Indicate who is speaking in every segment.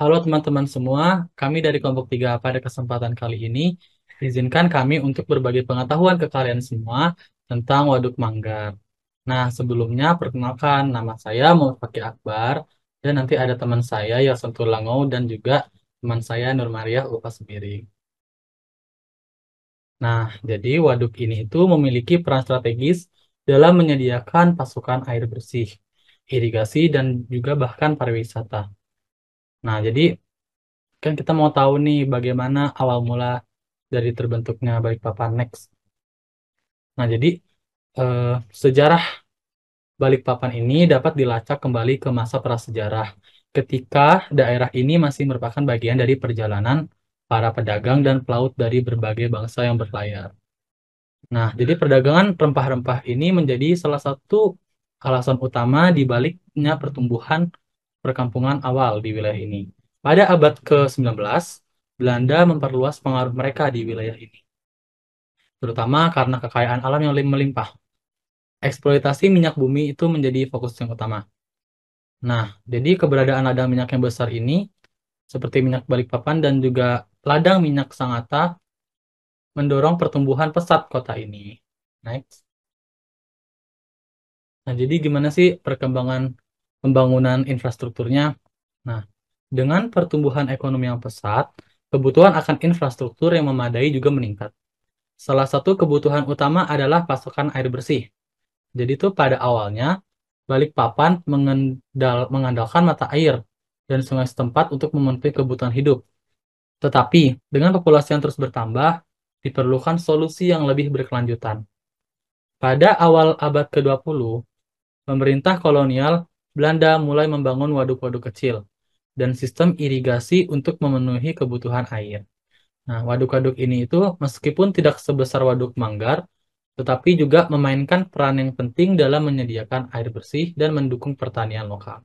Speaker 1: Halo teman-teman semua, kami dari kelompok 3 pada kesempatan kali ini izinkan kami untuk berbagi pengetahuan ke kalian semua tentang Waduk Manggar. Nah, sebelumnya perkenalkan nama saya Muhammad Akbar dan nanti ada teman saya Yason Tulangau dan juga teman saya Nur Mariah Upa Sembiring. Nah, jadi waduk ini itu memiliki peran strategis dalam menyediakan pasokan air bersih, irigasi dan juga bahkan pariwisata. Nah, jadi kan kita mau tahu nih bagaimana awal mula dari terbentuknya Balikpapan Next. Nah, jadi eh, sejarah Balikpapan ini dapat dilacak kembali ke masa prasejarah ketika daerah ini masih merupakan bagian dari perjalanan para pedagang dan pelaut dari berbagai bangsa yang berlayar. Nah, jadi perdagangan rempah-rempah ini menjadi salah satu alasan utama di baliknya pertumbuhan perkampungan awal di wilayah ini. Pada abad ke-19, Belanda memperluas pengaruh mereka di wilayah ini, terutama karena kekayaan alam yang melimpah. Eksploitasi minyak bumi itu menjadi fokus yang utama. Nah, jadi keberadaan ladang minyak yang besar ini, seperti minyak Balikpapan dan juga ladang minyak Sangatta, mendorong pertumbuhan pesat kota ini. Next. Nah, jadi gimana sih perkembangan pembangunan infrastrukturnya? Nah, dengan pertumbuhan ekonomi yang pesat, kebutuhan akan infrastruktur yang memadai juga meningkat. Salah satu kebutuhan utama adalah pasokan air bersih. Jadi itu pada awalnya Balikpapan mengandalkan mata air dan sungai setempat untuk memenuhi kebutuhan hidup. Tetapi dengan populasi yang terus bertambah, diperlukan solusi yang lebih berkelanjutan. Pada awal abad ke-20, pemerintah kolonial Belanda mulai membangun waduk-waduk kecil dan sistem irigasi untuk memenuhi kebutuhan air. Nah, waduk-waduk ini itu meskipun tidak sebesar Waduk Manggar, tetapi juga memainkan peran yang penting dalam menyediakan air bersih dan mendukung pertanian lokal.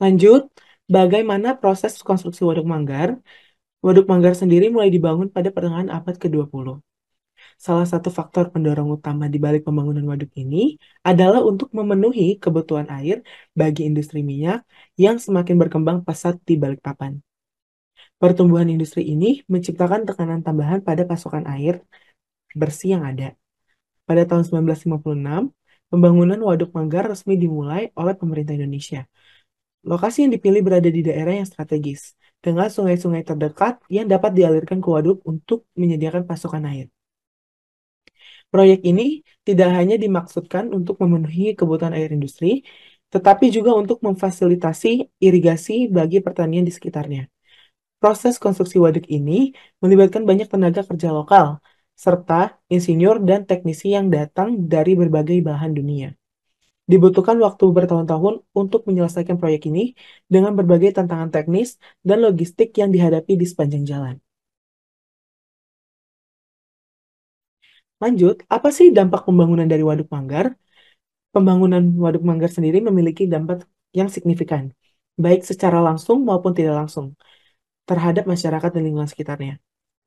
Speaker 2: Lanjut, bagaimana proses konstruksi Waduk Manggar? Waduk Manggar sendiri mulai dibangun pada pertengahan abad ke-20. Salah satu faktor pendorong utama di balik pembangunan waduk ini adalah untuk memenuhi kebutuhan air bagi industri minyak yang semakin berkembang pesat di Balikpapan. Pertumbuhan industri ini menciptakan tekanan tambahan pada pasokan air bersih yang ada. Pada tahun 1956, pembangunan Waduk Manggar resmi dimulai oleh pemerintah Indonesia. Lokasi yang dipilih berada di daerah yang strategis, dengan sungai-sungai terdekat yang dapat dialirkan ke waduk untuk menyediakan pasokan air. Proyek ini tidak hanya dimaksudkan untuk memenuhi kebutuhan air industri, tetapi juga untuk memfasilitasi irigasi bagi pertanian di sekitarnya. Proses konstruksi waduk ini melibatkan banyak tenaga kerja lokal, serta insinyur dan teknisi yang datang dari berbagai belahan dunia. Dibutuhkan waktu bertahun-tahun untuk menyelesaikan proyek ini dengan berbagai tantangan teknis dan logistik yang dihadapi di sepanjang jalan. Lanjut, apa sih dampak pembangunan dari Waduk Manggar? Pembangunan Waduk Manggar sendiri memiliki dampak yang signifikan, baik secara langsung maupun tidak langsung, terhadap masyarakat dan lingkungan sekitarnya.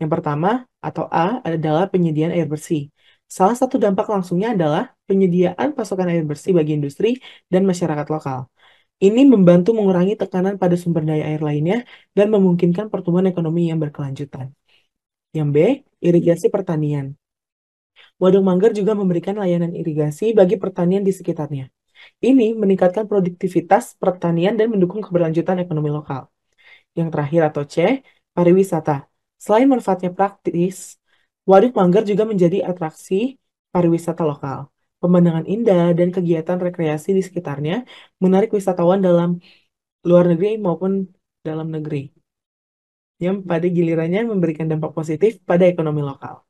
Speaker 2: Yang pertama, atau A, adalah penyediaan air bersih. Salah satu dampak langsungnya adalah penyediaan pasokan air bersih bagi industri dan masyarakat lokal. Ini membantu mengurangi tekanan pada sumber daya air lainnya dan memungkinkan pertumbuhan ekonomi yang berkelanjutan. Yang B, irigasi pertanian. Waduk Manggar juga memberikan layanan irigasi bagi pertanian di sekitarnya. Ini meningkatkan produktivitas pertanian dan mendukung keberlanjutan ekonomi lokal. Yang terakhir atau C, pariwisata. Selain manfaatnya praktis, Waduk Manggar juga menjadi atraksi pariwisata lokal. Pemandangan indah dan kegiatan rekreasi di sekitarnya menarik wisatawan dalam luar negeri maupun dalam negeri, yang pada gilirannya memberikan dampak positif pada ekonomi lokal.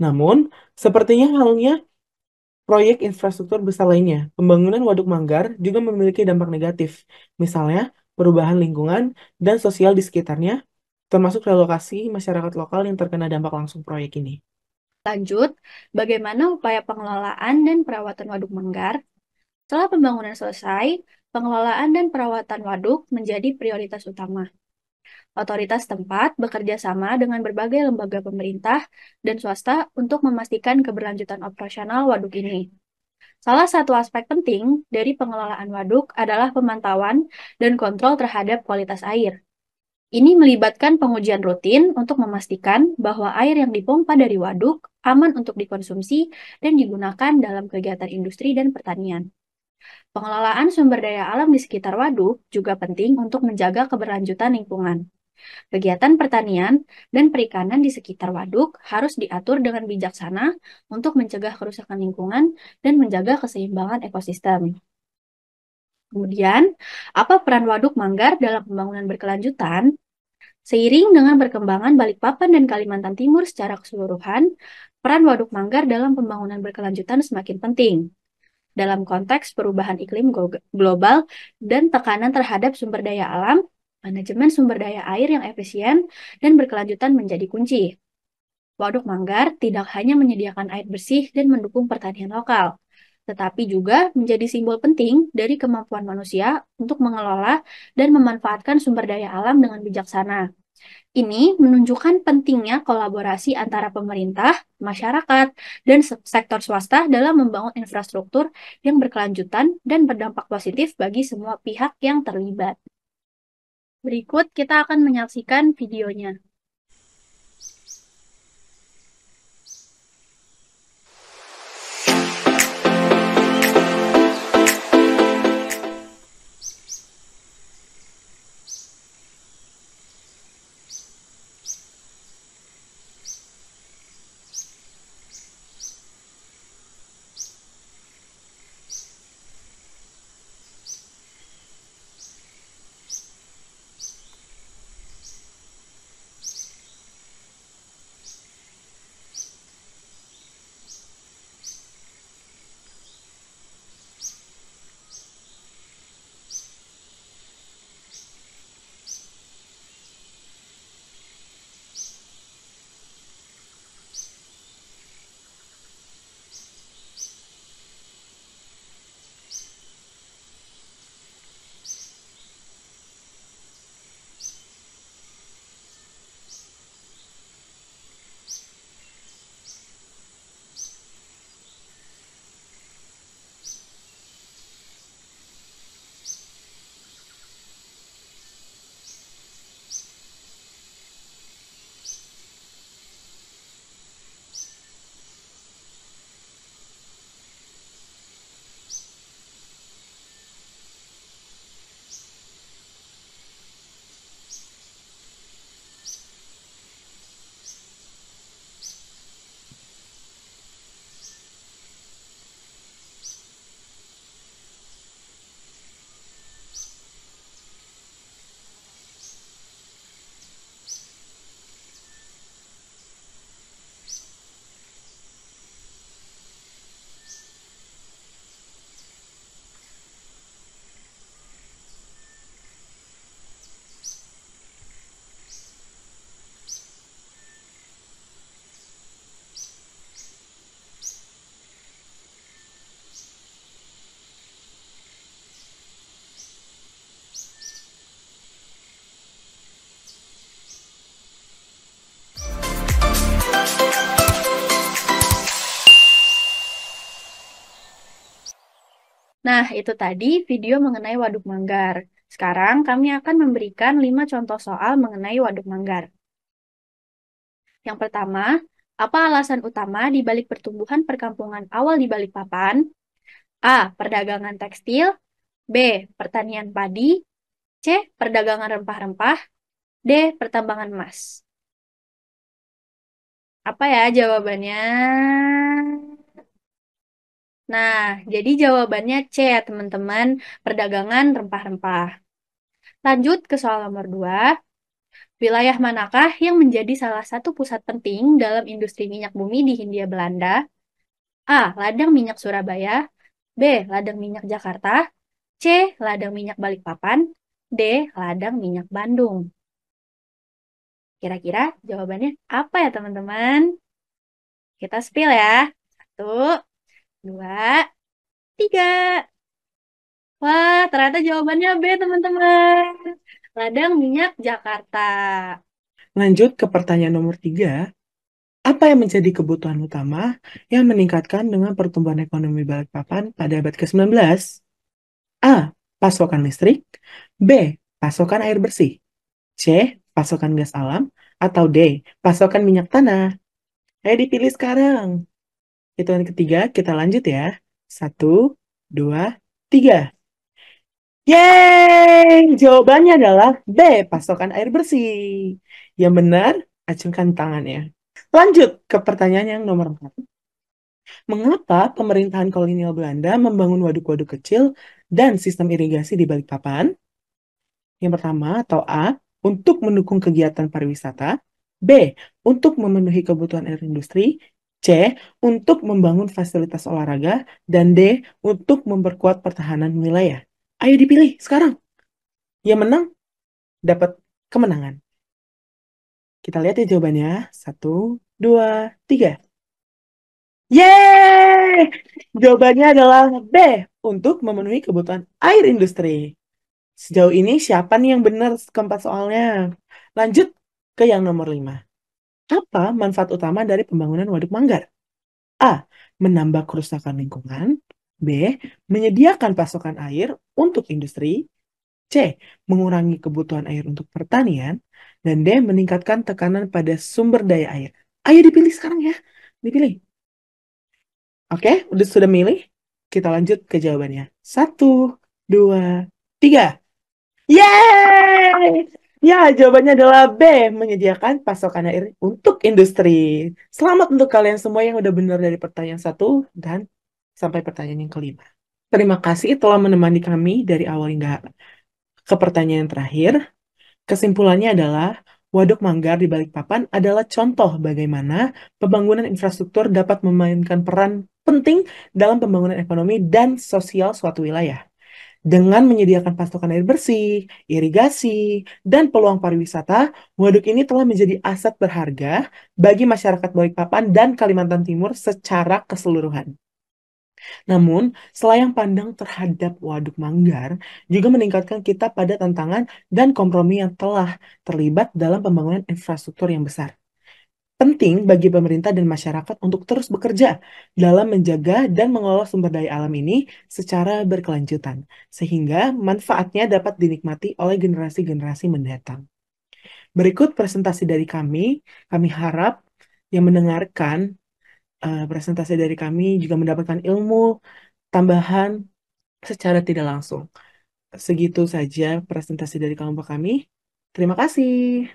Speaker 2: Namun, sepertinya halnya proyek infrastruktur besar lainnya, pembangunan Waduk Manggar juga memiliki dampak negatif, misalnya perubahan lingkungan dan sosial di sekitarnya, termasuk relokasi masyarakat lokal yang terkena dampak langsung proyek ini.
Speaker 3: Lanjut, bagaimana upaya pengelolaan dan perawatan waduk Manggar? Setelah pembangunan selesai, pengelolaan dan perawatan waduk menjadi prioritas utama. Otoritas tempat bekerja sama dengan berbagai lembaga pemerintah dan swasta untuk memastikan keberlanjutan operasional waduk ini. Salah satu aspek penting dari pengelolaan waduk adalah pemantauan dan kontrol terhadap kualitas air. Ini melibatkan pengujian rutin untuk memastikan bahwa air yang dipompa dari waduk aman untuk dikonsumsi dan digunakan dalam kegiatan industri dan pertanian. Pengelolaan sumber daya alam di sekitar waduk juga penting untuk menjaga keberlanjutan lingkungan. Kegiatan pertanian dan perikanan di sekitar waduk harus diatur dengan bijaksana untuk mencegah kerusakan lingkungan dan menjaga keseimbangan ekosistem. Kemudian, apa peran waduk Manggar dalam pembangunan berkelanjutan? Seiring dengan perkembangan Balikpapan dan Kalimantan Timur secara keseluruhan, peran Waduk Manggar dalam pembangunan berkelanjutan semakin penting. Dalam konteks perubahan iklim global dan tekanan terhadap sumber daya alam, manajemen sumber daya air yang efisien dan berkelanjutan menjadi kunci. Waduk Manggar tidak hanya menyediakan air bersih dan mendukung pertanian lokal, tetapi juga menjadi simbol penting dari kemampuan manusia untuk mengelola dan memanfaatkan sumber daya alam dengan bijaksana. Ini menunjukkan pentingnya kolaborasi antara pemerintah, masyarakat, dan sektor swasta dalam membangun infrastruktur yang berkelanjutan dan berdampak positif bagi semua pihak yang terlibat. Berikut kita akan menyaksikan videonya. Nah, itu tadi video mengenai Waduk Manggar. Sekarang kami akan memberikan 5 contoh soal mengenai Waduk Manggar. Yang pertama, apa alasan utama di balik pertumbuhan perkampungan awal di Balikpapan? A. Perdagangan tekstil. B. Pertanian padi. C. Perdagangan rempah-rempah. D. Pertambangan emas. Apa ya jawabannya? Nah, jadi jawabannya C ya teman-teman, perdagangan rempah-rempah. Lanjut ke soal nomor 2. Wilayah manakah yang menjadi salah satu pusat penting dalam industri minyak bumi di Hindia Belanda? A. Ladang minyak Surabaya. B. Ladang minyak Jakarta. C. Ladang minyak Balikpapan. D. Ladang minyak Bandung. Kira-kira jawabannya apa ya teman-teman? Kita spill ya. 1, 2, 3. Wah, ternyata jawabannya B teman-teman. Ladang minyak Jakarta.
Speaker 2: Lanjut ke pertanyaan nomor 3. Apa yang menjadi kebutuhan utama yang meningkatkan dengan pertumbuhan ekonomi Balikpapan pada abad ke-19? A. Pasokan listrik. B. Pasokan air bersih. C. Pasokan gas alam. Atau D. Pasokan minyak tanah. Ayo dipilih sekarang. Hitungan ketiga, kita lanjut ya. 1, 2, 3. Yeay! Jawabannya adalah B. Pasokan air bersih. Yang benar, acungkan tangannya. Lanjut ke pertanyaan yang nomor 4. Mengapa pemerintahan kolonial Belanda membangun waduk-waduk kecil dan sistem irigasi di Balikpapan? Yang pertama atau A, untuk mendukung kegiatan pariwisata. B, untuk memenuhi kebutuhan air industri. C, untuk membangun fasilitas olahraga. Dan D, untuk memperkuat pertahanan wilayah. Ayo dipilih sekarang. Yang menang dapat kemenangan. Kita lihat ya jawabannya. 1, 2, 3. Yeay! Jawabannya adalah B, untuk memenuhi kebutuhan air industri. Sejauh ini siapa nih yang benar keempat soalnya? Lanjut ke yang nomor 5. Apa manfaat utama dari pembangunan Waduk Manggar? A. Menambah kerusakan lingkungan. B. Menyediakan pasokan air untuk industri. C. Mengurangi kebutuhan air untuk pertanian. Dan D. Meningkatkan tekanan pada sumber daya air. Ayo dipilih sekarang ya. Dipilih. Oke, sudah milih? Kita lanjut ke jawabannya. 1, 2, 3. Yeay! Ya, jawabannya adalah B, menyediakan pasokan air untuk industri. Selamat untuk kalian semua yang udah benar dari pertanyaan 1 dan sampai pertanyaan yang kelima. Terima kasih telah menemani kami dari awal hingga ke pertanyaan yang terakhir. Kesimpulannya adalah Waduk Manggar di Balikpapan adalah contoh bagaimana pembangunan infrastruktur dapat memainkan peran penting dalam pembangunan ekonomi dan sosial suatu wilayah. Dengan menyediakan pasokan air bersih, irigasi, dan peluang pariwisata, waduk ini telah menjadi aset berharga bagi masyarakat Balikpapan dan Kalimantan Timur secara keseluruhan. Namun, selayang pandang terhadap Waduk Manggar juga meningkatkan kita pada tantangan dan kompromi yang telah terlibat dalam pembangunan infrastruktur yang besar. Penting bagi pemerintah dan masyarakat untuk terus bekerja dalam menjaga dan mengelola sumber daya alam ini secara berkelanjutan, sehingga manfaatnya dapat dinikmati oleh generasi-generasi mendatang. Berikut presentasi dari kami harap yang mendengarkan presentasi dari kami juga mendapatkan ilmu tambahan secara tidak langsung. Segitu saja presentasi dari kelompok kami. Terima kasih.